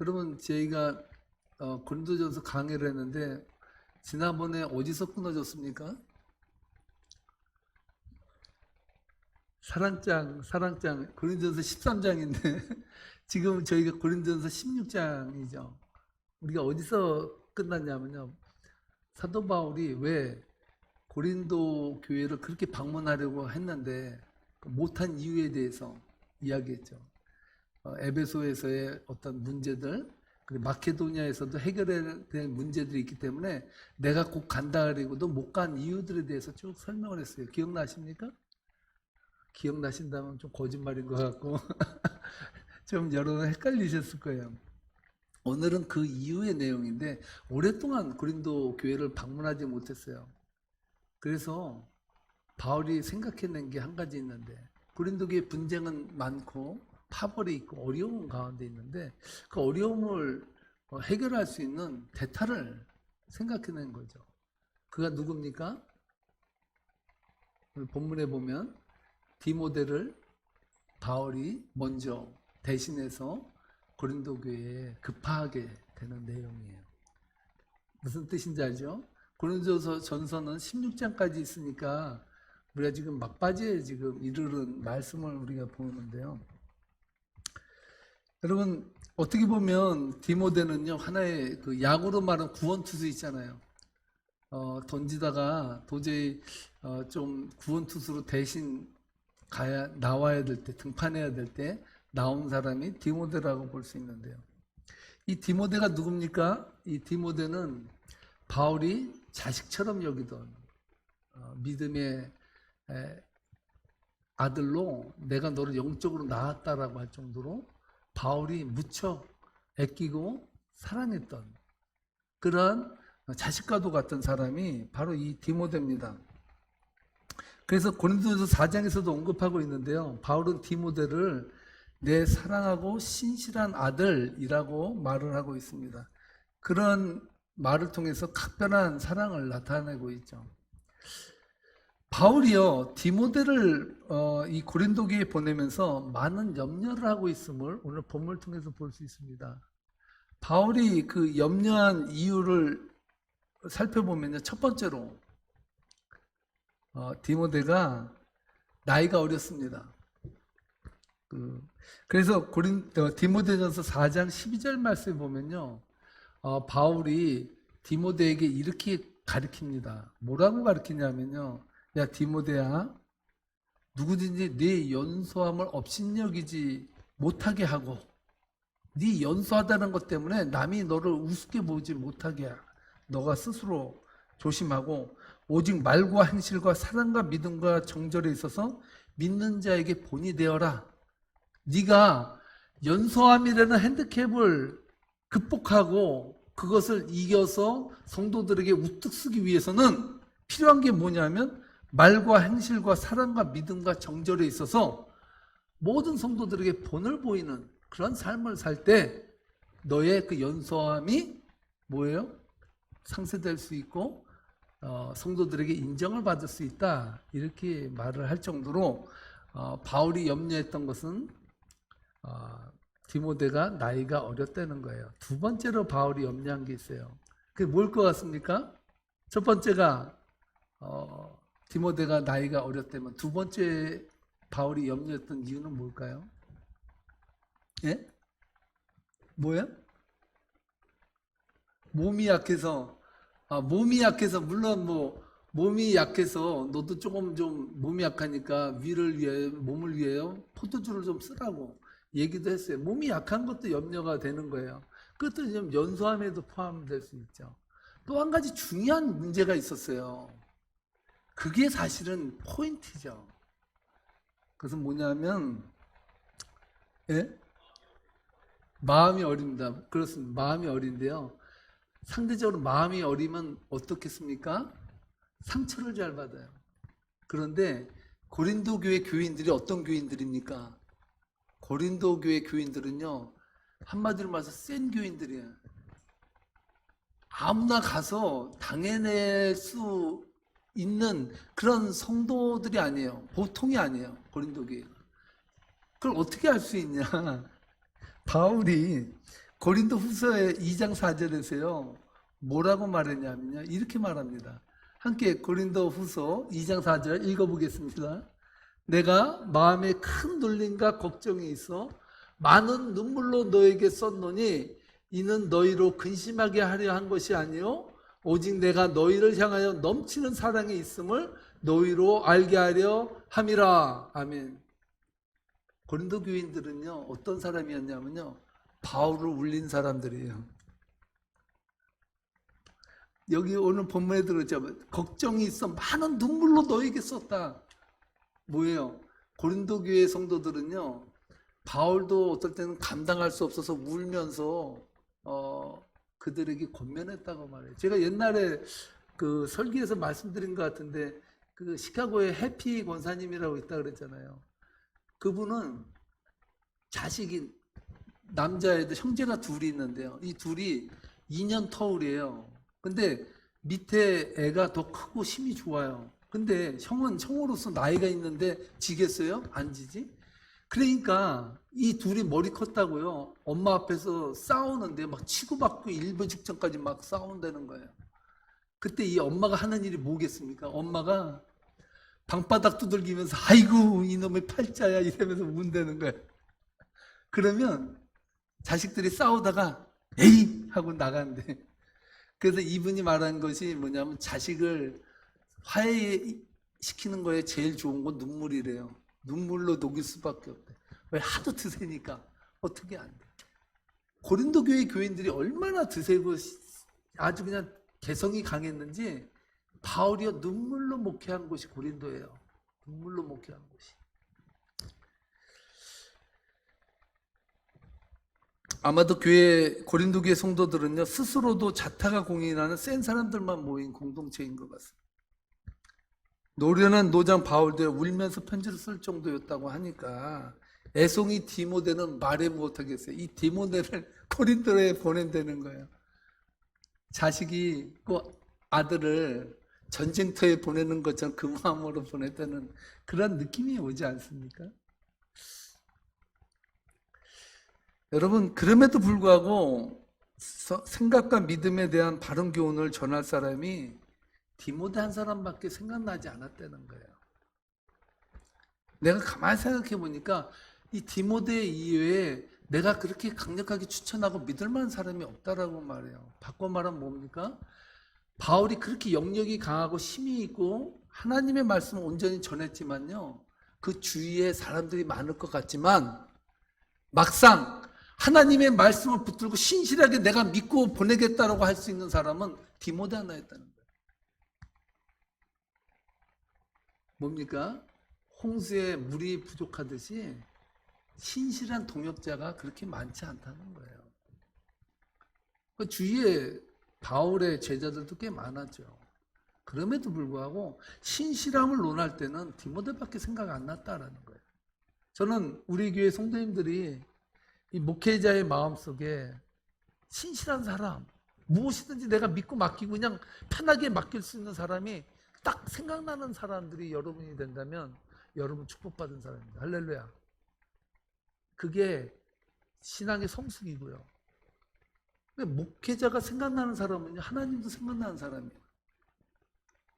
여러분 저희가 고린도전서 강의를 했는데 지난번에 어디서 끊어졌습니까? 사랑장 고린도전서 13장인데 지금 저희가 고린도전서 16장이죠. 우리가 어디서 끝났냐면요. 사도 바울이 왜 고린도 교회를 그렇게 방문하려고 했는데 못한 이유에 대해서 이야기했죠. 에베소에서의 어떤 문제들, 그리고 마케도니아에서도 해결해야 될 문제들이 있기 때문에 내가 곧 간다 그러고도 못 간 이유들에 대해서 쭉 설명을 했어요. 기억나십니까? 기억나신다면 좀 거짓말인 것 같고 좀 여러분 헷갈리셨을 거예요. 오늘은 그 이후의 내용인데 오랫동안 고린도 교회를 방문하지 못했어요. 그래서 바울이 생각해낸 게 한 가지 있는데 고린도 교회 분쟁은 많고 파벌이 있고 어려운 가운데 있는데 그 어려움을 해결할 수 있는 대타를 생각해낸 거죠. 그가 누굽니까? 오늘 본문에 보면 디모데를 바울이 먼저 대신해서 고린도 교회에 급파하게 되는 내용이에요. 무슨 뜻인지 알죠? 고린도서 전서는 16장까지 있으니까 우리가 지금 막바지에 지금 이르는 말씀을 우리가 보는데요. 여러분 어떻게 보면 디모데는요 하나의 그 야구로 말하는 구원투수 있잖아요. 던지다가 도저히 좀 구원투수로 대신 나와야 될 때, 등판해야 될 때 나온 사람이 디모데라고 볼 수 있는데요. 이 디모데가 누굽니까? 이 디모데는 바울이 자식처럼 여기던 믿음의 아들로 내가 너를 영적으로 낳았다라고 할 정도로 바울이 무척 아끼고 사랑했던 그러한 자식과도 같은 사람이 바로 이 디모데입니다. 그래서 고린도전서 4장에서도 언급하고 있는데요. 바울은 디모데를 내 사랑하고 신실한 아들이라고 말을 하고 있습니다. 그런 말을 통해서 각별한 사랑을 나타내고 있죠. 바울이요 디모데를 이 고린도 교회에 보내면서 많은 염려를 하고 있음을 오늘 본문을 통해서 볼 수 있습니다. 바울이 그 염려한 이유를 살펴보면요. 첫 번째로 디모데가 나이가 어렸습니다. 그래서 디모데전서 4장 12절 말씀에 보면요. 바울이 디모데에게 이렇게 가르칩니다. 뭐라고 가르치냐면요. 야 디모데야 누구든지 네 연소함을 업신여기지 못하게 하고 네 연소하다는 것 때문에 남이 너를 우습게 보지 못하게 너가 스스로 조심하고 오직 말과 행실과 사랑과 믿음과 정절에 있어서 믿는 자에게 본이 되어라. 네가 연소함이라는 핸디캡을 극복하고 그것을 이겨서 성도들에게 우뚝 서기 위해서는 필요한 게 뭐냐면 말과 행실과 사랑과 믿음과 정절에 있어서 모든 성도들에게 본을 보이는 그런 삶을 살 때 너의 그 연소함이 뭐예요? 상쇄될 수 있고 성도들에게 인정을 받을 수 있다 이렇게 말을 할 정도로 바울이 염려했던 것은 디모데가 나이가 어렸다는 거예요. 두 번째로 바울이 염려한 게 있어요. 그게 뭘 것 같습니까? 첫 번째가 디모데가 나이가 어렸다면 두 번째 바울이 염려했던 이유는 뭘까요? 예? 뭐야? 몸이 약해서 물론 뭐 몸이 약해서 너도 조금 좀 몸이 약하니까 위를 위해 몸을 위해요 포도주를 좀 쓰라고 얘기도 했어요. 몸이 약한 것도 염려가 되는 거예요. 그것도 좀 연소함에도 포함될 수 있죠. 또 한 가지 중요한 문제가 있었어요. 그게 사실은 포인트죠. 그것은 뭐냐면 마음이 어립니다. 그렇습니다. 마음이 어린데요. 상대적으로 마음이 어리면 어떻겠습니까? 상처를 잘 받아요. 그런데 고린도 교회 교인들이 어떤 교인들입니까? 고린도 교회 교인들은요, 한마디로 말해서 센 교인들이에요. 아무나 가서 당해낼 수 있는 그런 성도들이 아니에요. 보통이 아니에요. 고린도 교회. 그걸 어떻게 알 수 있냐? 바울이 고린도 후서의 2장 4절에서요. 뭐라고 말했냐면요. 이렇게 말합니다. 함께 고린도 후서 2장 4절 읽어보겠습니다. 내가 마음에 큰 놀림과 걱정이 있어 많은 눈물로 너에게 썼노니 이는 너희로 근심하게 하려 한 것이 아니요 오직 내가 너희를 향하여 넘치는 사랑이 있음을 너희로 알게 하려 함이라. 아멘. 고린도 교인들은요 어떤 사람이었냐면요 바울을 울린 사람들이에요. 여기 오늘 본문에 들었죠. 걱정이 있어 많은 눈물로 너에게 썼다. 뭐예요? 고린도 교회 성도들은요 바울도 어떨 때는 감당할 수 없어서 울면서 그들에게 권면했다고 말해요. 제가 옛날에 그 설교에서 말씀드린 것 같은데 그 시카고에 해피 권사님이라고 있다 그랬잖아요. 그분은 자식이 남자애들 형제가 둘이 있는데요. 이 둘이 2년 터울이에요. 근데 밑에 애가 더 크고 힘이 좋아요. 근데 형은 형으로서 나이가 있는데 지겠어요? 안 지지? 그러니까 이 둘이 머리 컸다고요. 엄마 앞에서 싸우는데 막 치고받고 일부 직전까지 막 싸운다는 거예요. 그때 이 엄마가 하는 일이 뭐겠습니까? 엄마가 방바닥 두들기면서 아이고 이놈의 팔자야 이러면서 운다는 거예요. 그러면 자식들이 싸우다가 에이 하고 나간대. 그래서 이분이 말한 것이 뭐냐면 자식을 화해시키는 거에 제일 좋은 건 눈물이래요. 눈물로 녹일 수밖에 없대. 왜? 하도 드세니까 어떻게 안 돼. 고린도 교회 교인들이 얼마나 드세고 아주 그냥 개성이 강했는지 바울이요 눈물로 목회한 곳이 고린도예요. 눈물로 목회한 곳이. 아마도 고린도 교회 성도들은요 스스로도 자타가 공인하는 센 사람들만 모인 공동체인 것 같습니다. 노련한 노장 바울도 울면서 편지를 쓸 정도였다고 하니까 애송이 디모데는 말해 못하겠어요. 이 디모데를 고린도에 보낸다는 거예요. 자식이 그 아들을 전쟁터에 보내는 것처럼 그 마음으로 보냈다는 그런 느낌이 오지 않습니까? 여러분 그럼에도 불구하고 생각과 믿음에 대한 바른 교훈을 전할 사람이 디모데 한 사람밖에 생각나지 않았다는 거예요. 내가 가만히 생각해 보니까 이 디모데 이외에 내가 그렇게 강력하게 추천하고 믿을 만한 사람이 없다라고 말해요. 바꿔 말하면 뭡니까? 바울이 그렇게 영역이 강하고 힘이 있고 하나님의 말씀을 온전히 전했지만요. 그 주위에 사람들이 많을 것 같지만 막상 하나님의 말씀을 붙들고 신실하게 내가 믿고 보내겠다라고 할 수 있는 사람은 디모데 하나였다는 거예요. 뭡니까? 홍수에 물이 부족하듯이 신실한 동역자가 그렇게 많지 않다는 거예요. 그 주위에 바울의 제자들도 꽤 많았죠. 그럼에도 불구하고 신실함을 논할 때는 디모데밖에 생각 안 났다라는 거예요. 저는 우리 교회 성도님들이 이 목회자의 마음속에 신실한 사람, 무엇이든지 내가 믿고 맡기고 그냥 편하게 맡길 수 있는 사람이 딱 생각나는 사람들이 여러분이 된다면 여러분 축복받은 사람입니다. 할렐루야. 그게 신앙의 성숙이고요. 목회자가 생각나는 사람은 하나님도 생각나는 사람이에요.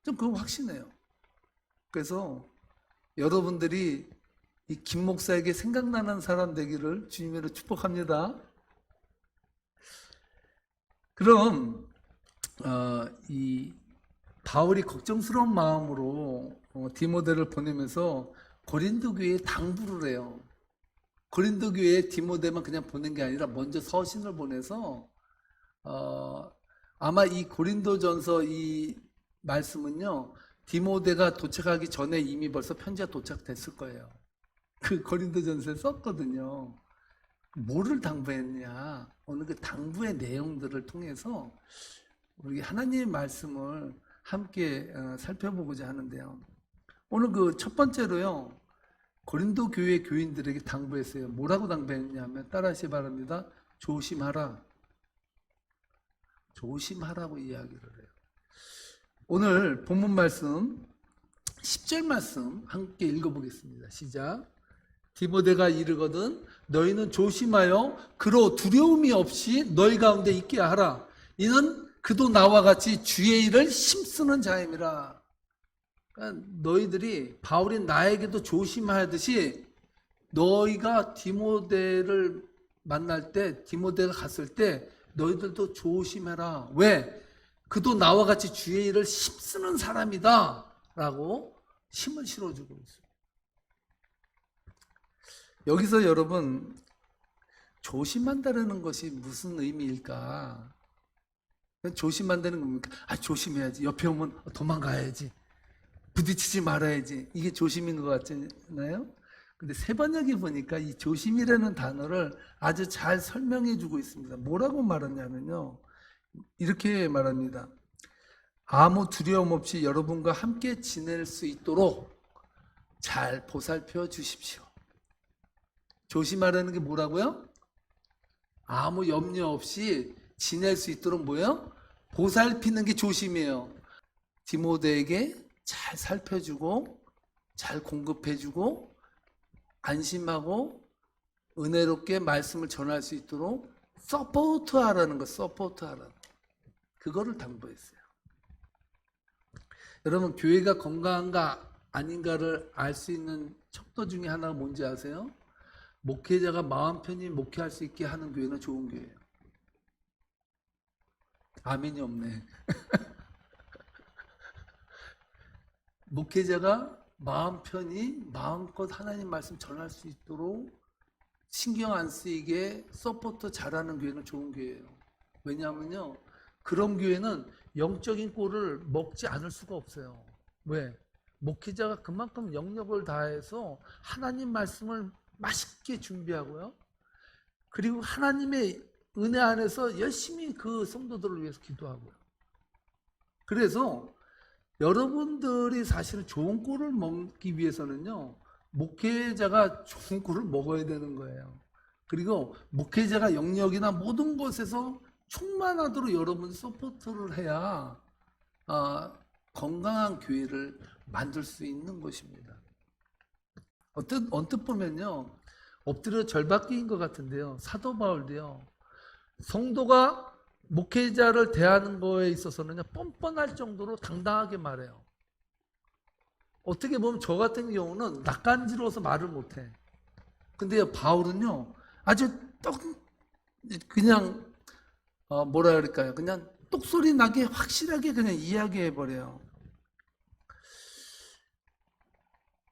좀 그거 확신해요. 그래서 여러분들이 이 김 목사에게 생각나는 사람 되기를 주님으로 축복합니다. 그럼 이 바울이 걱정스러운 마음으로 디모데를 보내면서 고린도 교회에 당부를 해요. 고린도 교회에 디모데만 그냥 보낸 게 아니라 먼저 서신을 보내서 아마 이 고린도전서 이 말씀은요 디모데가 도착하기 전에 이미 벌써 편지가 도착됐을 거예요. 그 고린도전서에 썼거든요. 뭐를 당부했냐? 오늘 그 당부의 내용들을 통해서 우리 하나님의 말씀을 함께 살펴보고자 하는데요. 오늘 그 첫 번째로요. 고린도 교회 교인들에게 당부했어요. 뭐라고 당부했냐면 따라하시 바랍니다. 조심하라. 조심하라고 이야기를 해요. 오늘 본문 말씀 10절 말씀 함께 읽어보겠습니다. 시작. 디모데가 이르거든 너희는 조심하여 그로 두려움이 없이 너희 가운데 있게 하라. 이는 그도 나와 같이 주의 일을 힘쓰는 자임이라. 그러니까 너희들이 바울이 나에게도 조심하듯이 너희가 디모데를 만날 때, 디모데가 갔을 때 너희들도 조심해라. 왜? 그도 나와 같이 주의 일을 힘쓰는 사람이다 라고 힘을 실어주고 있어요. 여기서 여러분, 조심한다는 것이 무슨 의미일까? 조심한다는 겁니까? 조심해야지. 옆에 오면 도망가야지. 부딪히지 말아야지. 이게 조심인 것 같잖아요? 근데 세번역에 보니까 이 조심이라는 단어를 아주 잘 설명해 주고 있습니다. 뭐라고 말하냐면요. 이렇게 말합니다. 아무 두려움 없이 여러분과 함께 지낼 수 있도록 잘 보살펴 주십시오. 조심하라는 게 뭐라고요? 아무 염려 없이 지낼 수 있도록 뭐예요? 보살피는 게 조심이에요. 디모데에게 잘 살펴주고 잘 공급해주고 안심하고 은혜롭게 말씀을 전할 수 있도록 서포트하라는 거, 서포트하라는 거. 그거를 당부했어요. 여러분, 교회가 건강한가 아닌가를 알 수 있는 척도 중에 하나가 뭔지 아세요? 목회자가 마음 편히 목회할 수 있게 하는 교회는 좋은 교회예요. 아멘이 없네. 목회자가 마음 편히 마음껏 하나님 말씀 전할 수 있도록 신경 안 쓰이게 서포트 잘하는 교회는 좋은 교회예요. 왜냐하면요, 그런 교회는 영적인 꼴을 먹지 않을 수가 없어요. 왜? 목회자가 그만큼 영역을 다해서 하나님 말씀을 맛있게 준비하고요, 그리고 하나님의 은혜 안에서 열심히 그 성도들을 위해서 기도하고요. 그래서 여러분들이 사실은 좋은 꼴을 먹기 위해서는요, 목회자가 좋은 꼴을 먹어야 되는 거예요. 그리고 목회자가 영역이나 모든 것에서 충만하도록 여러분이 서포트를 해야 건강한 교회를 만들 수 있는 것입니다. 언뜻 보면요, 엎드려 절받기인 것 같은데요, 사도 바울도요, 성도가 목회자를 대하는 거에 있어서는 뻔뻔할 정도로 당당하게 말해요. 어떻게 보면 저 같은 경우는 낯간지러워서 말을 못해. 근데 바울은요, 아주 그냥 뭐라 그럴까요? 그냥 똑소리 나게 확실하게 그냥 이야기해버려요.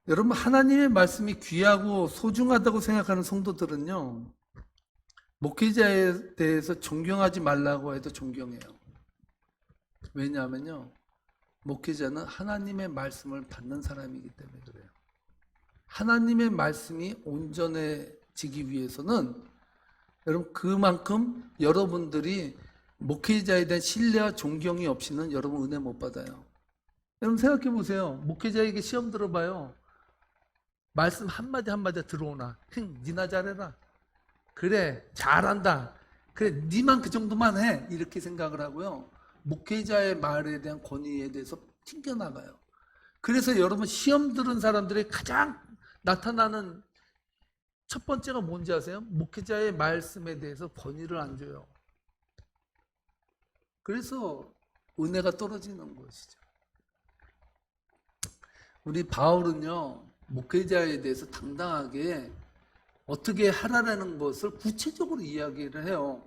여러분, 하나님의 말씀이 귀하고 소중하다고 생각하는 성도들은요, 목회자에 대해서 존경하지 말라고 해도 존경해요. 왜냐하면요, 목회자는 하나님의 말씀을 받는 사람이기 때문에 그래요. 하나님의 말씀이 온전해지기 위해서는 여러분, 그만큼 여러분들이 목회자에 대한 신뢰와 존경이 없이는 여러분 은혜 못 받아요. 여러분 생각해 보세요. 목회자에게 시험 들어봐요. 말씀 한마디 한마디 들어오나? 니나 잘해라. 그래, 잘한다. 그래, 니만 그 정도만 해. 이렇게 생각을 하고요, 목회자의 말에 대한 권위에 대해서 튕겨나가요. 그래서 여러분, 시험 들은 사람들이 가장 나타나는 첫 번째가 뭔지 아세요? 목회자의 말씀에 대해서 권위를 안 줘요. 그래서 은혜가 떨어지는 것이죠. 우리 바울은요, 목회자에 대해서 당당하게 어떻게 하라는 것을 구체적으로 이야기를 해요.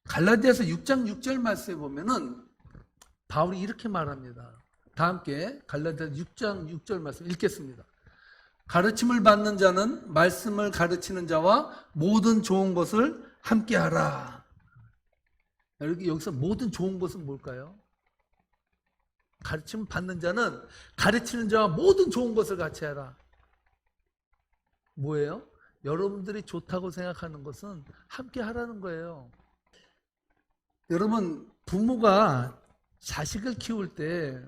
갈라디아서 6장 6절 말씀에 보면은 바울이 이렇게 말합니다. 다 함께 갈라디아서 6장 6절 말씀 읽겠습니다. 가르침을 받는 자는 말씀을 가르치는 자와 모든 좋은 것을 함께 하라. 여기서 모든 좋은 것은 뭘까요? 가르침을 받는 자는 가르치는 자와 모든 좋은 것을 같이 하라. 뭐예요? 여러분들이 좋다고 생각하는 것은 함께 하라는 거예요. 여러분, 부모가 자식을 키울 때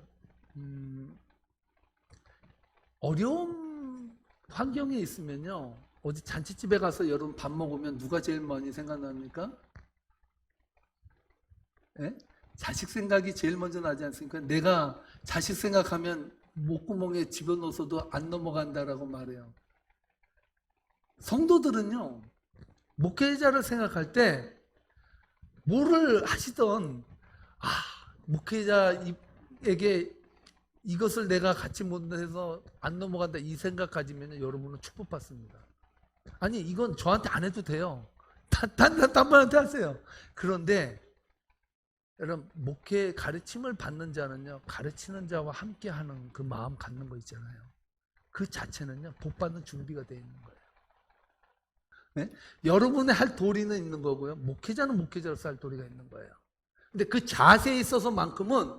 어려운 환경에 있으면요, 어디 잔치집에 가서 여러분 밥 먹으면 누가 제일 많이 생각납니까? 예? 자식 생각이 제일 먼저 나지 않습니까? 내가 자식 생각하면 목구멍에 집어넣어서도 안 넘어간다라고 말해요. 성도들은요, 목회자를 생각할 때 뭐를 하시던 목회자에게 이것을 내가 갖지 못해서 안 넘어간다 이 생각 가지면 여러분은 축복받습니다. 아니 이건 저한테 안 해도 돼요. 딴 분한테 하세요. 그런데 여러분 목회 가르침을 받는 자는요, 가르치는 자와 함께하는 그 마음 갖는 거 있잖아요. 그 자체는요 복 받는 준비가 되어 있는 거예요. 네? 여러분의 할 도리는 있는 거고요, 목회자는 목회자로서 할 도리가 있는 거예요. 근데 그 자세에 있어서만큼은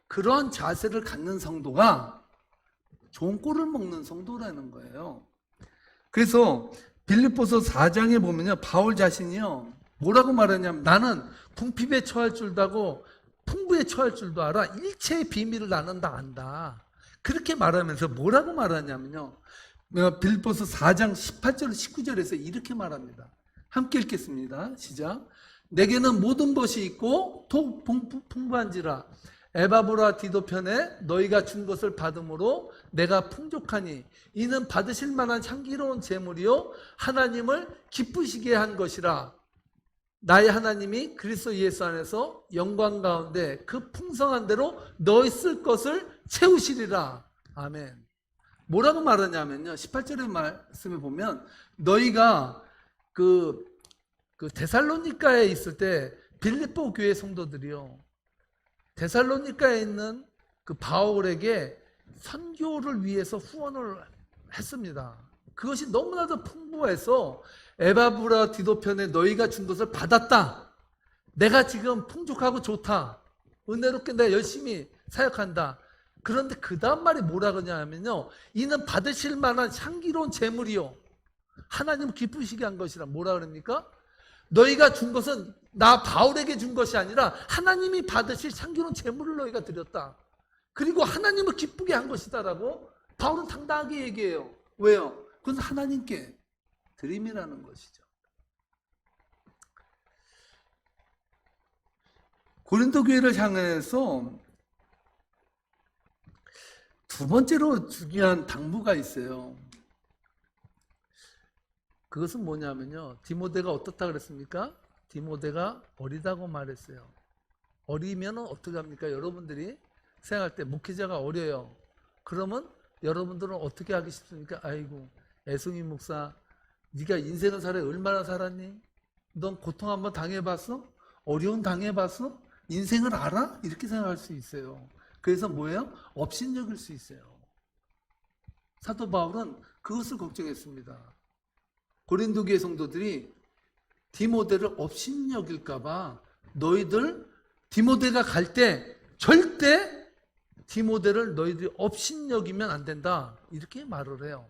그런 자세를 갖는 성도가 좋은 꼴을 먹는 성도라는 거예요. 그래서 빌립보서 4장에 보면요, 바울 자신이요 뭐라고 말하냐면, 나는 궁핍에 처할 줄도 알고 풍부에 처할 줄도 알아. 일체의 비밀을 나는 다 안다. 그렇게 말하면서 뭐라고 말하냐면요, 빌립보서 4장 18절 19절에서 이렇게 말합니다. 함께 읽겠습니다. 시작. 내게는 모든 것이 있고 더 풍부한지라. 에바브라 디도 편에 너희가 준 것을 받음으로 내가 풍족하니 이는 받으실 만한 향기로운 제물이요 하나님을 기쁘시게 한 것이라. 나의 하나님이 그리스도 예수 안에서 영광 가운데 그 풍성한 대로 너희 쓸 것을 채우시리라. 아멘. 뭐라고 말하냐면요, 18절의 말씀에 보면 너희가 그 데살로니가에 있을 때 빌립보 교회 성도들이요, 데살로니가에 있는 그 바울에게 선교를 위해서 후원을 했습니다. 그것이 너무나도 풍부해서 에바브라 디도 편에 너희가 준 것을 받았다. 내가 지금 풍족하고 좋다. 은혜롭게 내가 열심히 사역한다. 그런데 그 다음 말이 뭐라 그러냐면요, 이는 받으실 만한 향기로운 제물이요 하나님을 기쁘시게 한 것이라. 뭐라 그럽니까? 너희가 준 것은 나 바울에게 준 것이 아니라 하나님이 받으실 향기로운 제물을 너희가 드렸다. 그리고 하나님을 기쁘게 한 것이다라고 바울은 당당하게 얘기해요. 왜요? 그건 하나님께 드림이라는 것이죠. 고린도 교회를 향해서 두 번째로 중요한 당부가 있어요. 그것은 뭐냐면요, 디모데가 어떻다 그랬습니까? 디모데가 어리다고 말했어요. 어리면 어떻게 합니까? 여러분들이 생각할 때 목회자가 어려요. 그러면 여러분들은 어떻게 하기 싶습니까? 아이고, 애송이 목사, 네가 인생을 살아 얼마나 살았니? 넌 고통 한번 당해봤어? 어려움 당해봤어? 인생을 알아? 이렇게 생각할 수 있어요. 그래서 뭐예요? 업신여길 수 있어요. 사도 바울은 그것을 걱정했습니다. 고린도 교회 성도들이 디모데를 업신여길까봐 너희들 디모데가 갈 때 절대 디모데를 너희들이 업신여기면 안 된다, 이렇게 말을 해요.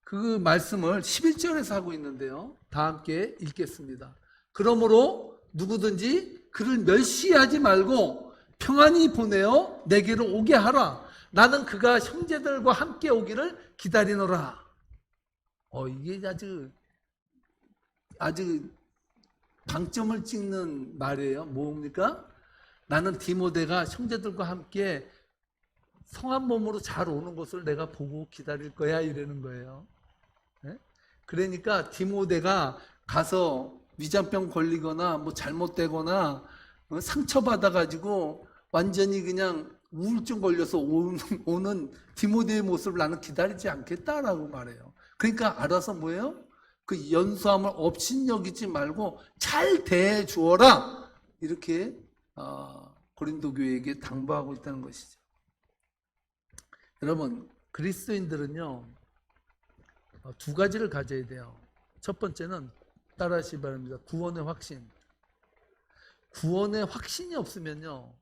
그 말씀을 11절에서 하고 있는데요, 다 함께 읽겠습니다. 그러므로 누구든지 그를 멸시하지 말고 평안히 보내어 내게로 오게 하라. 나는 그가 형제들과 함께 오기를 기다리노라. 이게 아주 방점을 찍는 말이에요. 뭡니까? 나는 디모데가 형제들과 함께 성한 몸으로 잘 오는 것을 내가 보고 기다릴 거야, 이러는 거예요. 네? 그러니까 디모데가 가서 위장병 걸리거나 뭐 잘못되거나 상처받아가지고 완전히 그냥 우울증 걸려서 오는 디모데의 모습을 나는 기다리지 않겠다라고 말해요. 그러니까 알아서 뭐예요? 그 연소함을 업신여기지 말고 잘 대해주어라, 이렇게 고린도 교회에게 당부하고 있다는 것이죠. 여러분, 그리스도인들은요 두 가지를 가져야 돼요. 첫 번째는 따라하시기 바랍니다. 구원의 확신. 구원의 확신이 없으면요,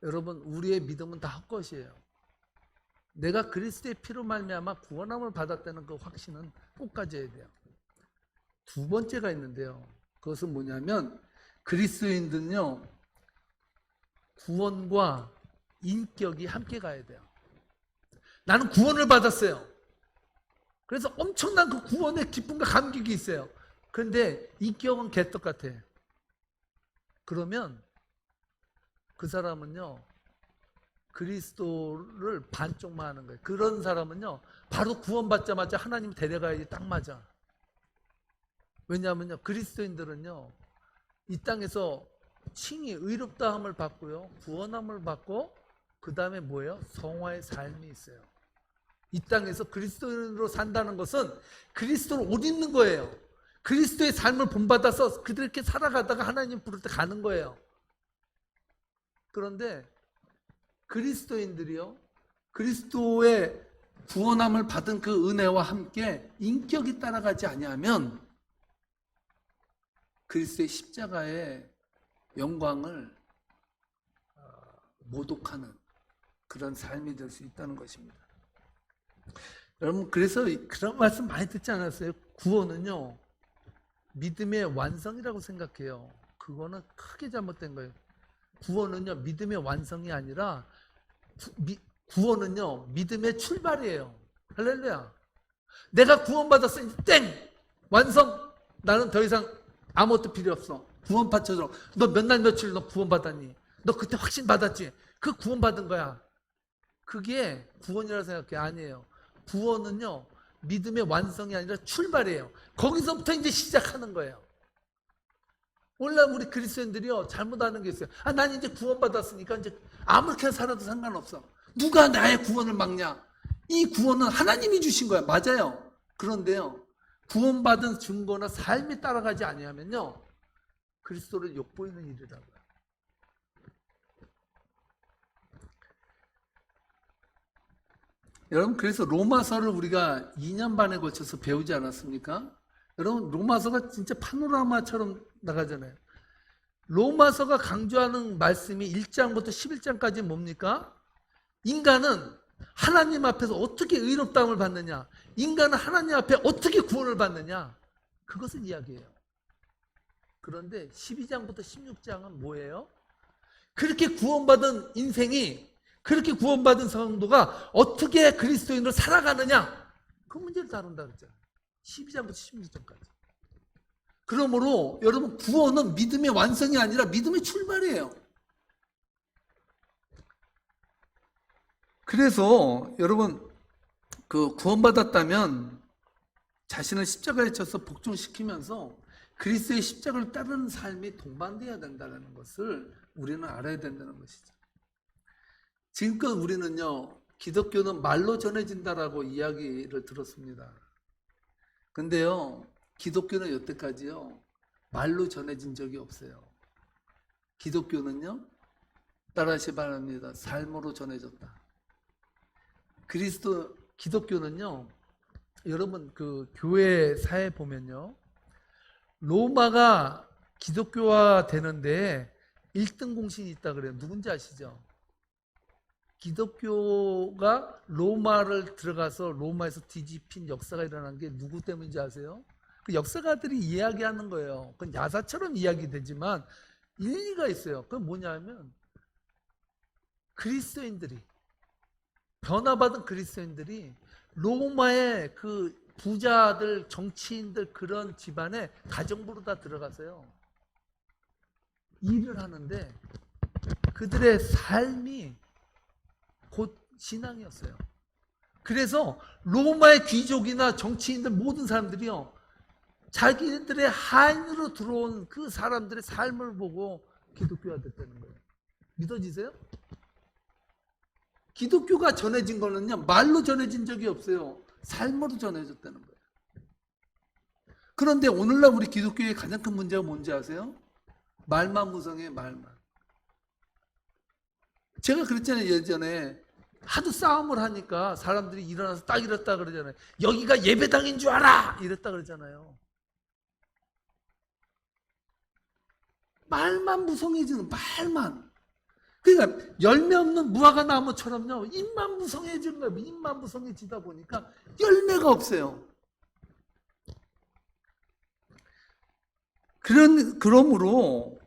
여러분 우리의 믿음은 다 헛것이에요. 내가 그리스도의 피로 말미암아 구원함을 받았다는 그 확신은 꼭 가져야 돼요. 두 번째가 있는데요, 그것은 뭐냐면 그리스도인들은요 구원과 인격이 함께 가야 돼요. 나는 구원을 받았어요. 그래서 엄청난 그 구원의 기쁨과 감격이 있어요. 그런데 인격은 개떡 같아. 그러면 그 사람은요 그리스도를 반쪽만 하는 거예요. 그런 사람은요 바로 구원받자마자 하나님 데려가야지 딱 맞아. 왜냐하면요, 그리스도인들은요, 이 땅에서 칭의 의롭다함을 받고요, 구원함을 받고, 그 다음에 뭐예요? 성화의 삶이 있어요. 이 땅에서 그리스도인으로 산다는 것은 그리스도를 옷 입는 거예요. 그리스도의 삶을 본받아서 그렇게 살아가다가 하나님 부를 때 가는 거예요. 그런데 그리스도인들이요, 그리스도의 구원함을 받은 그 은혜와 함께 인격이 따라가지 아니하면 그리스도의 십자가의 영광을 모독하는 그런 삶이 될 수 있다는 것입니다. 여러분, 그래서 그런 말씀 많이 듣지 않았어요? 구원은요, 믿음의 완성이라고 생각해요. 그거는 크게 잘못된 거예요. 구원은요, 믿음의 완성이 아니라 구원은요, 믿음의 출발이에요. 할렐루야. 내가 구원받았어. 이제 땡! 완성! 나는 더 이상 아무것도 필요 없어. 구원 받쳐줘. 너 몇 날 며칠 너 구원받았니? 너 그때 확신 받았지? 그 구원받은 거야. 그게 구원이라고 생각해. 아니에요. 구원은요, 믿음의 완성이 아니라 출발이에요. 거기서부터 이제 시작하는 거예요. 원래 우리 그리스도인들이요, 잘못하는 게 있어요. 난 이제 구원받았으니까 이제 아무렇게 살아도 상관없어. 누가 나의 구원을 막냐? 이 구원은 하나님이 주신 거야. 맞아요. 그런데요, 구원받은 증거나 삶이 따라가지 아니하면요, 그리스도를 욕보이는 일이라고요. 여러분, 그래서 로마서를 우리가 2년 반에 걸쳐서 배우지 않았습니까? 여러분, 로마서가 진짜 파노라마처럼 나가잖아요. 로마서가 강조하는 말씀이 1장부터 11장까지 뭡니까? 인간은 하나님 앞에서 어떻게 의롭다함을 받느냐, 인간은 하나님 앞에 어떻게 구원을 받느냐, 그것을 이야기해요. 그런데 12장부터 16장은 뭐예요? 그렇게 구원받은 인생이, 그렇게 구원받은 성도가 어떻게 그리스도인으로 살아가느냐, 그 문제를 다룬다 그랬잖아요. 12장부터 16장까지. 그러므로 여러분, 구원은 믿음의 완성이 아니라 믿음의 출발이에요. 그래서 여러분, 그 구원받았다면 자신을 십자가에 쳐서 복종시키면서 그리스도의 십자가를 따르는 삶이 동반되어야 된다는 것을 우리는 알아야 된다는 것이죠. 지금껏 우리는요, 기독교는 말로 전해진다라고 이야기를 들었습니다. 근데요, 기독교는 여태까지요, 말로 전해진 적이 없어요. 기독교는요, 따라하시 바랍니다. 삶으로 전해졌다. 기독교는요, 여러분, 그 교회 사회 보면요, 로마가 기독교화 되는데 1등 공신이 있다 그래요. 누군지 아시죠? 기독교가 로마를 들어가서 로마에서 뒤집힌 역사가 일어난 게 누구 때문인지 아세요? 그 역사가들이 이야기하는 거예요. 그건 야사처럼 이야기되지만 일리가 있어요. 그건 뭐냐면 그리스도인들이, 변화받은 그리스도인들이 로마의 그 부자들, 정치인들 그런 집안에 가정부로 다 들어가서요, 일을 하는데 그들의 삶이 곧 신앙이었어요. 그래서 로마의 귀족이나 정치인들 모든 사람들이요, 자기들의 하인으로 들어온 그 사람들의 삶을 보고 기독교가 됐다는 거예요. 믿어지세요? 기독교가 전해진 거는요, 말로 전해진 적이 없어요. 삶으로 전해졌다는 거예요. 그런데 오늘날 우리 기독교의 가장 큰 문제가 뭔지 아세요? 말만 무성해, 말만. 제가 그랬잖아요. 예전에 하도 싸움을 하니까 사람들이 일어나서 딱 이랬다 그러잖아요. 여기가 예배당인 줄 알아! 이랬다 그러잖아요. 말만 무성해지는, 말만. 그러니까 열매 없는 무화과 나무처럼요, 입만 무성해지는 거예요. 입만 무성해지다 보니까 열매가 없어요. 그러므로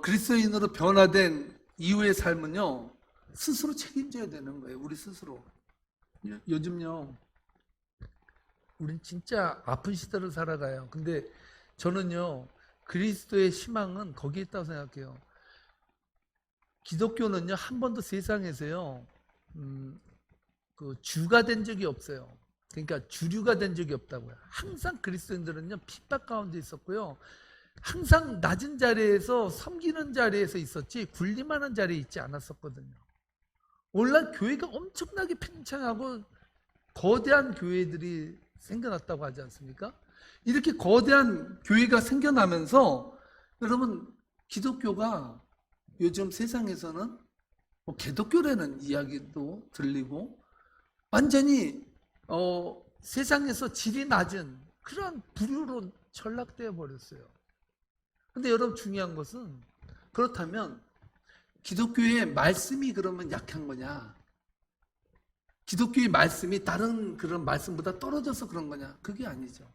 그리스도인으로 변화된 이후의 삶은요, 스스로 책임져야 되는 거예요. 우리 스스로. 요즘요, 우린 진짜 아픈 시대를 살아가요. 근데 저는요, 그리스도의 희망은 거기에 있다고 생각해요. 기독교는요, 한 번도 세상에서요, 그 주가 된 적이 없어요. 그러니까 주류가 된 적이 없다고요. 항상 그리스도인들은요 핍박 가운데 있었고요. 항상 낮은 자리에서 섬기는 자리에서 있었지 군림하는 자리에 있지 않았었거든요. 오늘날 교회가 엄청나게 팽창하고 거대한 교회들이 생겨났다고 하지 않습니까? 이렇게 거대한 교회가 생겨나면서 여러분 기독교가 요즘 세상에서는 뭐 개독교라는 이야기도 들리고 완전히 세상에서 질이 낮은 그런 부류로 전락되어 버렸어요. 근데 여러분 중요한 것은 그렇다면 기독교의 말씀이 그러면 약한 거냐? 기독교의 말씀이 다른 그런 말씀보다 떨어져서 그런 거냐? 그게 아니죠.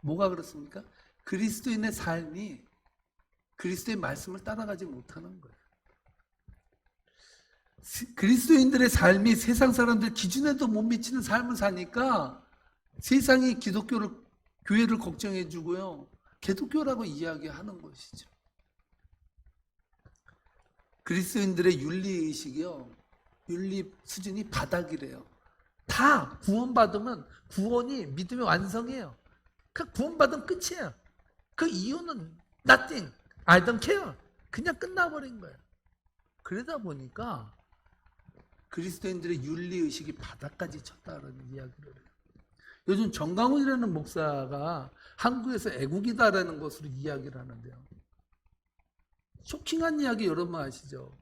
뭐가 그렇습니까? 그리스도인의 삶이 그리스도의 말씀을 따라가지 못하는 거예요. 그리스도인들의 삶이 세상 사람들 기준에도 못 미치는 삶을 사니까 세상이 교회를 걱정해 주고요. 개독교라고 이야기하는 것이죠. 그리스도인들의 윤리의식이요. 윤리 수준이 바닥이래요. 다 구원받으면 구원이 믿음의 완성이에요. 그 구원받으면 끝이에요. 그 이유는 nothing, I don't care. 그냥 끝나버린 거예요. 그러다 보니까 그리스도인들의 윤리의식이 바닥까지 쳤다는 이야기를 해요. 요즘 정강훈이라는 목사가 한국에서 애국이다라는 것으로 이야기를 하는데요. 쇼킹한 이야기 여러분 아시죠?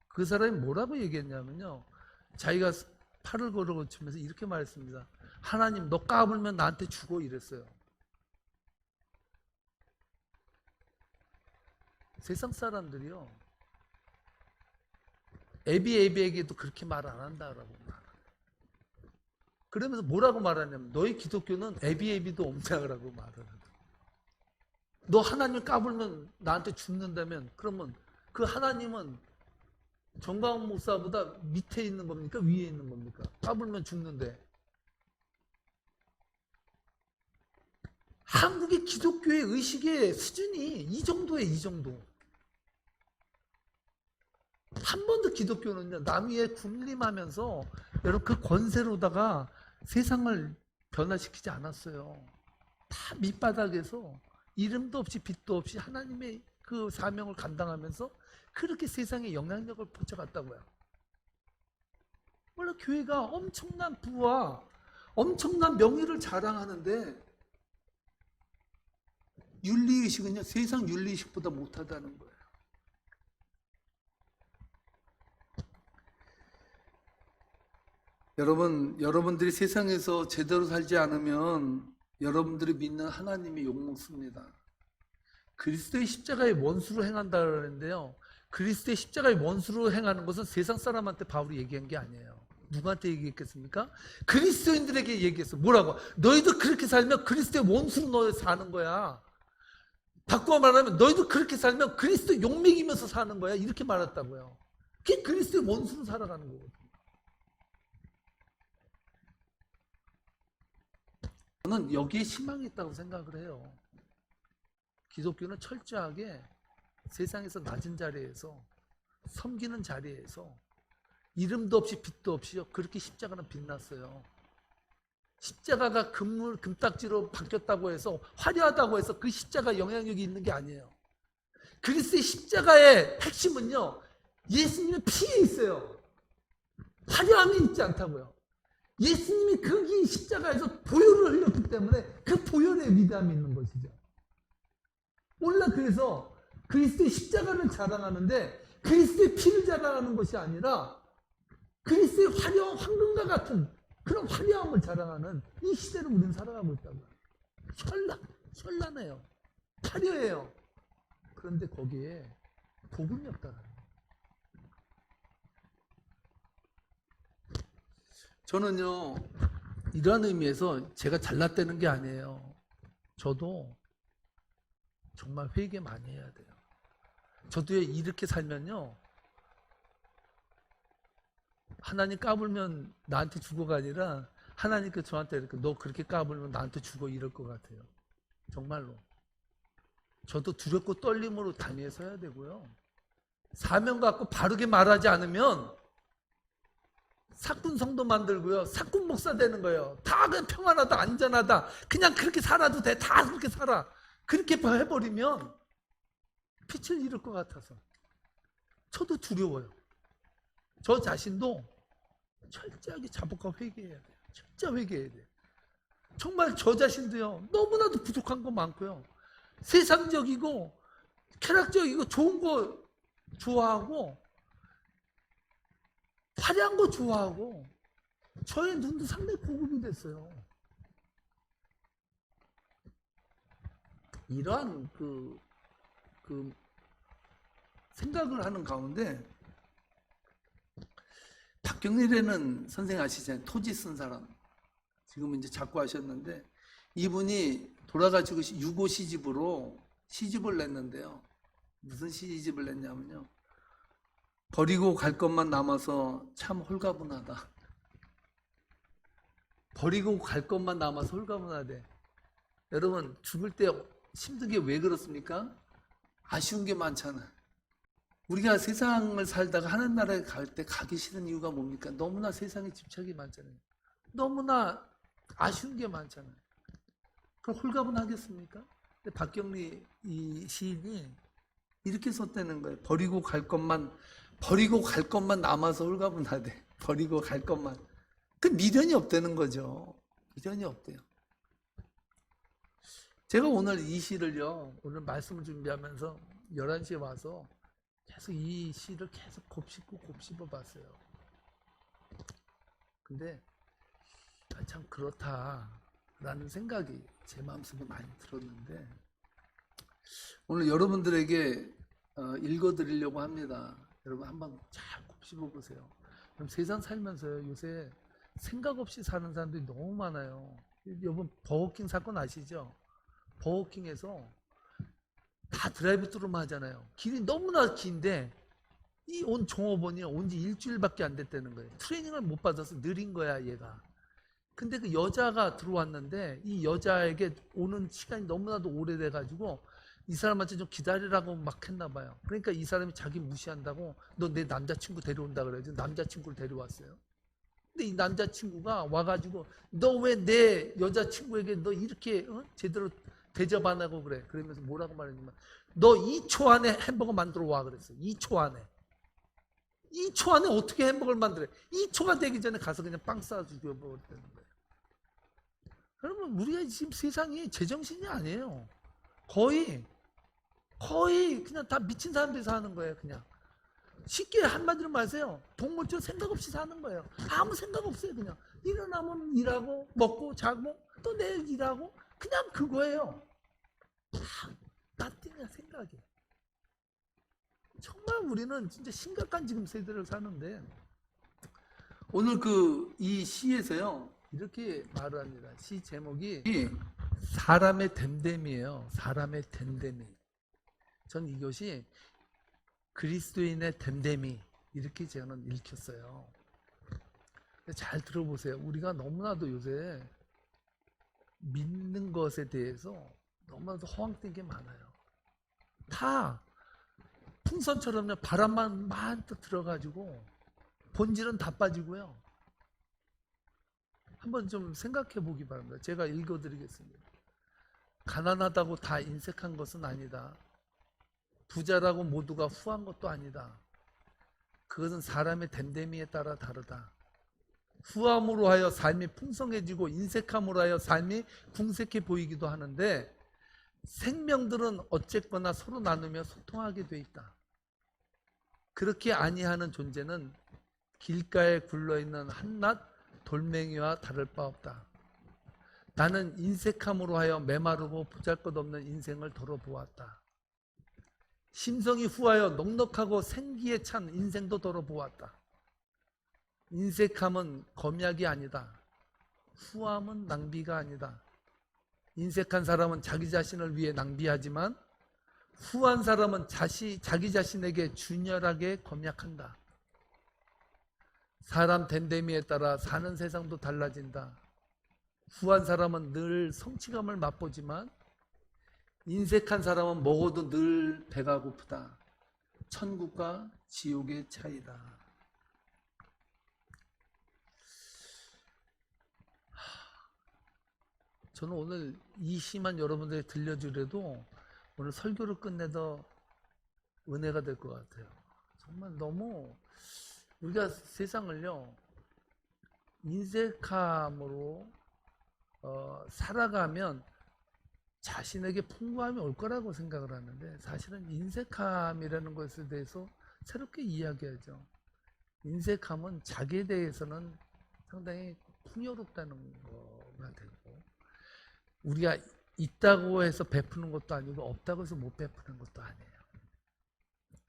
그 사람이 뭐라고 얘기했냐면요. 자기가 팔을 걸어치면서 이렇게 말했습니다. 하나님 너 까불면 나한테 죽어 이랬어요. 세상 사람들이요. 에비에게도 그렇게 말 안 한다라고 말해요. 그러면서 뭐라고 말하냐면 너희 기독교는 에비도 옴짝이라고 말을 하더라고요. 너 하나님 까불면 나한테 죽는다면 그러면 그 하나님은 정광훈 목사보다 밑에 있는 겁니까? 위에 있는 겁니까? 까불면 죽는데. 한국의 기독교의 의식의 수준이 이 정도에 이 정도. 한 번도 기독교는요 남 위에 군림하면서 여러분 그 권세로다가 세상을 변화시키지 않았어요. 다 밑바닥에서 이름도 없이 빛도 없이 하나님의 그 사명을 감당하면서 그렇게 세상에 영향력을 펼쳐갔다고요. 원래 교회가 엄청난 부와 엄청난 명예를 자랑하는데 윤리의식은요 세상 윤리의식보다 못하다는 거예요. 여러분들이 세상에서 제대로 살지 않으면 여러분들이 믿는 하나님이 욕먹습니다. 그리스도의 십자가의 원수로 행한다 그러는데요. 그리스도의 십자가의 원수로 행하는 것은 세상 사람한테 바울이 얘기한 게 아니에요. 누구한테 얘기했겠습니까? 그리스도인들에게 얘기했어. 뭐라고? 너희도 그렇게 살면 그리스도의 원수로 너 사는 거야. 바꾸어 말하면 너희도 그렇게 살면 그리스도 욕먹이면서 사는 거야. 이렇게 말했다고요. 그게 그리스도의 원수로 살아가는 거거든요. 저는 여기에 희망이 있다고 생각을 해요. 기독교는 철저하게 세상에서 낮은 자리에서 섬기는 자리에서 이름도 없이 빛도 없이요. 그렇게 십자가는 빛났어요. 십자가가 금딱지로 바뀌었다고 해서 화려하다고 해서 그 십자가 영향력이 있는 게 아니에요. 그리스도의 십자가의 핵심은요. 예수님의 피에 있어요. 화려함이 있지 않다고요. 예수님이 거기 십자가에서 보혈을 흘렸기 때문에 그 보혈의 위대함이 있는 것이죠. 몰라 그래서 그리스도의 십자가를 자랑하는데 그리스도의 피를 자랑하는 것이 아니라 그리스도의 화려한 황금과 같은 그런 화려함을 자랑하는 이 시대를 우리는 살아가고 있다고요. 현란해요. 화려해요. 그런데 거기에 복음이 없다는 거예요. 저는요 이런 의미에서 제가 잘났다는 게 아니에요. 저도 정말 회개 많이 해야 돼요. 저도 이렇게 살면요 하나님 까불면 나한테 죽어가 아니라 하나님께 저한테 이렇게 너 그렇게 까불면 나한테 죽어 이럴 것 같아요. 정말로. 저도 두렵고 떨림으로 단위에 서야 되고요. 사명 갖고 바르게 말하지 않으면 사꾼 성도 만들고요. 사꾼 목사 되는 거예요. 다 그냥 평안하다, 안전하다. 그냥 그렇게 살아도 돼. 다 그렇게 살아. 그렇게 해버리면 빛을 잃을 것 같아서 저도 두려워요. 저 자신도 철저하게 자복하고 회개해야 돼요. 철저히 회개해야 돼요. 정말 저 자신도요. 너무나도 부족한 거 많고요. 세상적이고 쾌락적이고 좋은 거 좋아하고 화려한 거 좋아하고 저의 눈도 상당히 고급이 됐어요. 이러한 그 생각을 하는 가운데 박경리라는 선생 아시잖아요. 토지 쓴 사람. 지금은 이제 자꾸 하셨는데 이분이 돌아가시고 6호 시집으로 시집을 냈는데요. 무슨 시집을 냈냐면요. 버리고 갈 것만 남아서 참 홀가분하다. 버리고 갈 것만 남아서 홀가분하대. 여러분 죽을 때 힘든 게 왜 그렇습니까? 아쉬운 게 많잖아요. 우리가 세상을 살다가 하는 나라에 갈 때 가기 싫은 이유가 뭡니까? 너무나 세상에 집착이 많잖아요. 너무나 아쉬운 게 많잖아요. 그럼 홀가분하겠습니까? 근데 박경리 이 시인이 이렇게 썼다는 거예요. 버리고 갈 것만 남아서 홀가분하대. 버리고 갈 것만. 그 미련이 없다는 거죠. 미련이 없대요. 제가 오늘 이 시를요, 오늘 말씀을 준비하면서 11시에 와서 계속 이 시를 계속 곱씹어 봤어요. 근데 참 그렇다라는 생각이 제 마음속에 많이 들었는데 오늘 여러분들에게 읽어드리려고 합니다. 여러분 한번 잘 곱씹어 보세요. 그럼 세상 살면서요, 요새 생각 없이 사는 사람들이 너무 많아요. 여러분 버거킹 사건 아시죠? 버거킹에서 다 드라이브 스루만 하잖아요. 길이 너무나 긴데 이 온 종업원이 온 지 일주일밖에 안 됐다는 거예요. 트레이닝을 못 받아서 느린 거야 얘가. 근데 그 여자가 들어왔는데 이 여자에게 오는 시간이 너무나도 오래돼 가지고 이 사람한테 좀 기다리라고 막 했나 봐요. 그러니까 이 사람이 자기 무시한다고 너 내 남자친구 데려온다 그래가지고 남자친구를 데려왔어요. 근데 이 남자친구가 와가지고 너 왜 내 여자친구에게 너 이렇게 제대로 대접 안 하고 그래. 그러면서 뭐라고 말했냐면 너 2초 안에 햄버거 만들어 와 그랬어요. 2초 안에. 2초 안에 어떻게 햄버거를 만들어? 2초가 되기 전에 가서 그냥 빵 싸 죽여버렸다는 거예요. 여러분 우리가 지금 세상이 제정신이 아니에요. 거의 그냥 다 미친 사람들이 사는 거예요. 그냥 쉽게 한마디로 말해서요. 동물처럼 생각 없이 사는 거예요. 아무 생각 없어요. 그냥 일어나면 일하고 먹고 자고 또 내일 일하고 그냥 그거예요. 나 때문에 생각이. 정말 우리는 진짜 심각한 지금 세대를 사는데 오늘 이 시에서요 이렇게 말을 합니다. 시 제목이 사람의 됨됨이에요. 사람의 됨됨이. 전 이것이 그리스도인의 됨됨이 이렇게 저는 읽혔어요. 잘 들어보세요. 우리가 너무나도 요새 믿는 것에 대해서 너무나도 허황된 게 많아요. 다 풍선처럼 바람만 만뜩 들어가지고 본질은 다 빠지고요. 한번 좀 생각해 보기 바랍니다. 제가 읽어드리겠습니다. 가난하다고 다 인색한 것은 아니다. 부자라고 모두가 후한 것도 아니다. 그것은 사람의 됨됨이에 따라 다르다. 후함으로 하여 삶이 풍성해지고 인색함으로 하여 삶이 궁색해 보이기도 하는데 생명들은 어쨌거나 서로 나누며 소통하게 돼 있다. 그렇게 아니하는 존재는 길가에 굴러있는 한낱 돌멩이와 다를 바 없다. 나는 인색함으로 하여 메마르고 보잘것없는 인생을 덜어보았다. 심성이 후하여 넉넉하고 생기에 찬 인생도 덜어보았다. 인색함은 검약이 아니다. 후함은 낭비가 아니다. 인색한 사람은 자기 자신을 위해 낭비하지만 후한 사람은 자기 자신에게 준열하게 검약한다. 사람 됨됨이에 따라 사는 세상도 달라진다. 후한 사람은 늘 성취감을 맛보지만 인색한 사람은 먹어도 늘 배가 고프다. 천국과 지옥의 차이다. 저는 오늘 이 시만 여러분들이 들려주려도 오늘 설교를 끝내도 은혜가 될 것 같아요. 정말 너무 우리가 세상을요 인색함으로 살아가면 자신에게 풍부함이 올 거라고 생각을 하는데, 사실은 인색함이라는 것에 대해서 새롭게 이야기하죠. 인색함은 자기에 대해서는 상당히 풍요롭다는 거가 되고, 우리가 있다고 해서 베푸는 것도 아니고 없다고 해서 못 베푸는 것도 아니에요.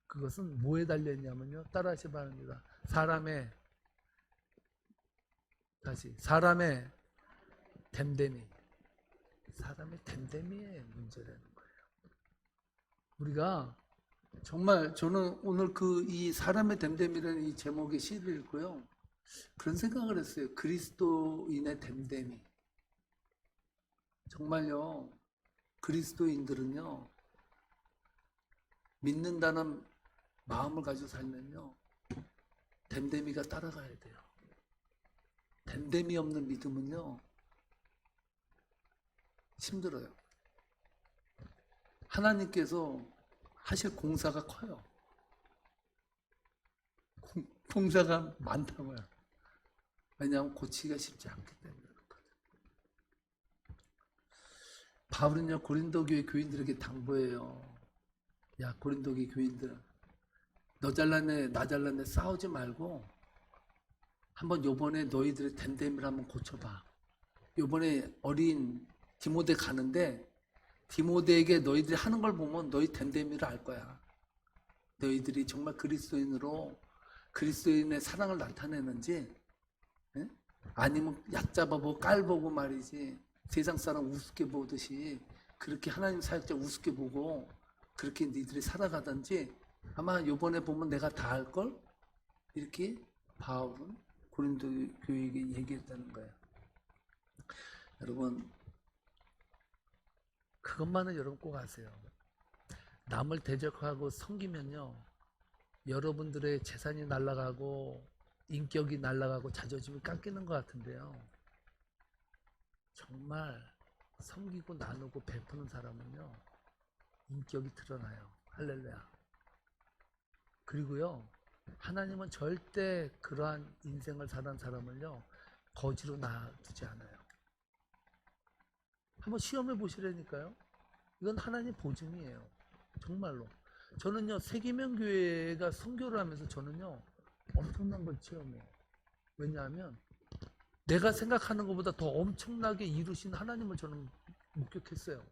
그것은 뭐에 달려있냐면요, 따라하시 바랍니다. 사람의 댐댐이의 문제라는 거예요. 우리가 정말, 저는 오늘 이 사람의 댐댐이라는 이 제목의 시를 읽고요, 그런 생각을 했어요. 그리스도인의 댐댐이. 정말요, 그리스도인들은요, 믿는다는 마음을 가지고 살면요, 댐댐이가 따라가야 돼요. 댐댐이 없는 믿음은요, 힘들어요. 하나님께서 하실 공사가 커요. 공사가 많다고요. 왜냐하면 고치기가 쉽지 않기 때문에 그렇거든요. 바울은요, 고린도 교회 교인들에게 당부해요. 야, 고린도 교회 교인들, 너 잘났네 나 잘났네 싸우지 말고 한번 요번에 너희들의 댐댐이를 한번 고쳐봐. 요번에 어린 디모데 가는데 디모데에게 너희들이 하는 걸 보면 너희 댐댐이를 알 거야. 너희들이 정말 그리스도인으로 그리스도인의 사랑을 나타내는지, 예? 아니면 얕잡아보고 깔보고 말이지, 세상 사람 우습게 보듯이 그렇게 하나님 사역자 우습게 보고 그렇게 니들이 살아가든지, 아마 요번에 보면 내가 다 알걸? 이렇게 바울은 고린도 교회에게 얘기했다는 거예요. 여러분, 그것만은 여러분 꼭 아세요. 남을 대적하고 섬기면요, 여러분들의 재산이 날아가고 인격이 날아가고 자존심이 깎이는 것 같은데요, 정말 섬기고 나누고 베푸는 사람은요, 인격이 드러나요. 할렐루야. 그리고요, 하나님은 절대 그러한 인생을 사는 사람을요, 거지로 놔두지 않아요. 한번 시험해 보시라니까요. 이건 하나님 보증이에요. 정말로. 저는요, 세계명교회가 선교를 하면서 저는요, 엄청난 걸 체험해요. 왜냐하면 내가 생각하는 것보다 더 엄청나게 이루신 하나님을 저는 목격했어요.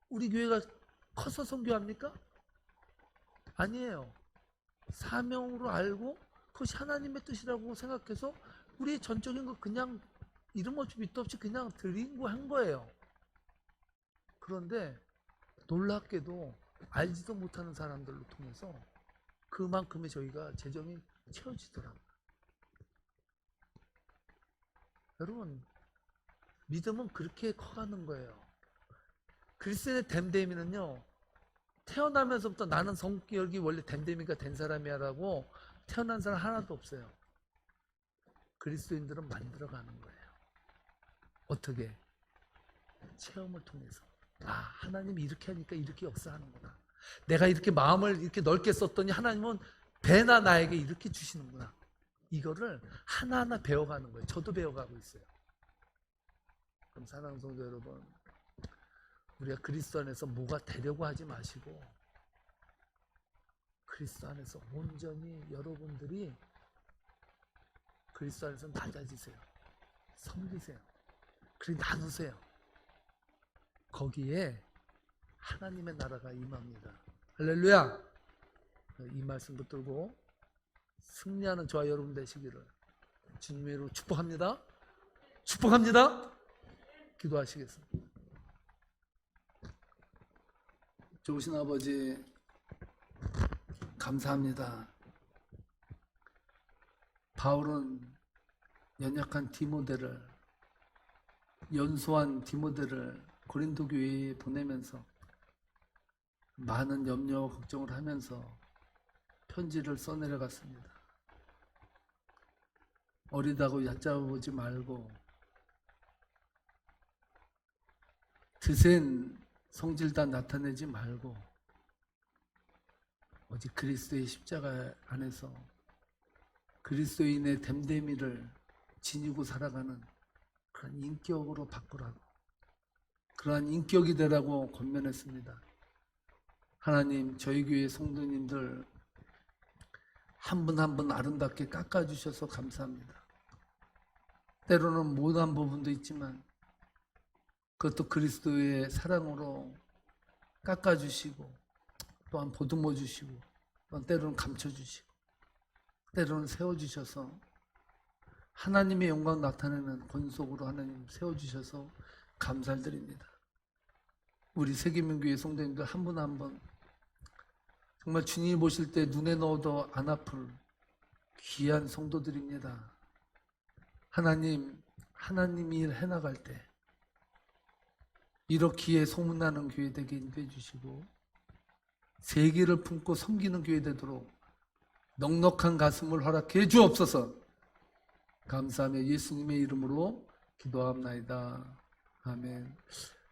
우리 교회가 커서 선교합니까? 아니에요. 사명으로 알고 그것이 하나님의 뜻이라고 생각해서 우리의 전적인 거 그냥 이름 없이 밑도 없이 그냥 드린 거 한 거예요. 그런데 놀랍게도 알지도 못하는 사람들로 통해서 그만큼의 저희가 재정이 채워지더라고요. 여러분, 믿음은 그렇게 커가는 거예요. 그리스도인의 댐댐이는요, 태어나면서부터 나는 성격이 원래 댐댐이가 된 사람이야 라고 태어난 사람 하나도 없어요. 그리스도인들은 만들어가는 거예요. 어떻게? 체험을 통해서. 아, 하나님이 이렇게 하니까 이렇게 역사하는구나. 내가 이렇게 마음을 이렇게 넓게 썼더니 하나님은 배나 나에게 이렇게 주시는구나. 이거를 하나하나 배워가는 거예요. 저도 배워가고 있어요. 그럼 사랑하는 성도 여러분, 우리가 그리스도 안에서 뭐가 되려고 하지 마시고 그리스도 안에서 온전히 여러분들이 그리스도 안에서 낮아지세요. 섬기세요. 그리고 나누세요. 거기에 하나님의 나라가 임합니다. 할렐루야. 이 말씀 붙들고 승리하는 저와 여러분 되시기를 주님의 이름으로 축복합니다. 축복합니다. 기도하시겠습니다. 좋으신 아버지, 감사합니다. 바울은 연약한 디모데를, 연소한 디모데를 고린도 교회에 보내면서 많은 염려와 걱정을 하면서 편지를 써내려갔습니다. 어리다고 얕잡아보지 말고 드센 성질 다 나타내지 말고 오직 그리스도의 십자가 안에서 그리스도인의 됨됨이를 지니고 살아가는 그런 인격으로 바꾸라고, 그러한 인격이 되라고 권면했습니다. 하나님, 저희 교회 성도님들 한 분 한 분 아름답게 깎아주셔서 감사합니다. 때로는 못한 부분도 있지만 그것도 그리스도의 사랑으로 깎아주시고, 또한 보듬어 주시고, 또한 때로는 감춰주시고, 때로는 세워주셔서 하나님의 영광 나타내는 권속으로 하나님 세워주셔서 감사를 드립니다. 우리 세계민교회 성도님들 한 분 한 분 정말 주님이 보실 때 눈에 넣어도 안 아플 귀한 성도들입니다. 하나님이 일 해나갈 때 이렇기에 소문나는 교회 되게 인도해 주시고, 세계를 품고 섬기는 교회 되도록 넉넉한 가슴을 허락해 주옵소서. 감사하며 예수님의 이름으로 기도합나이다. 아멘.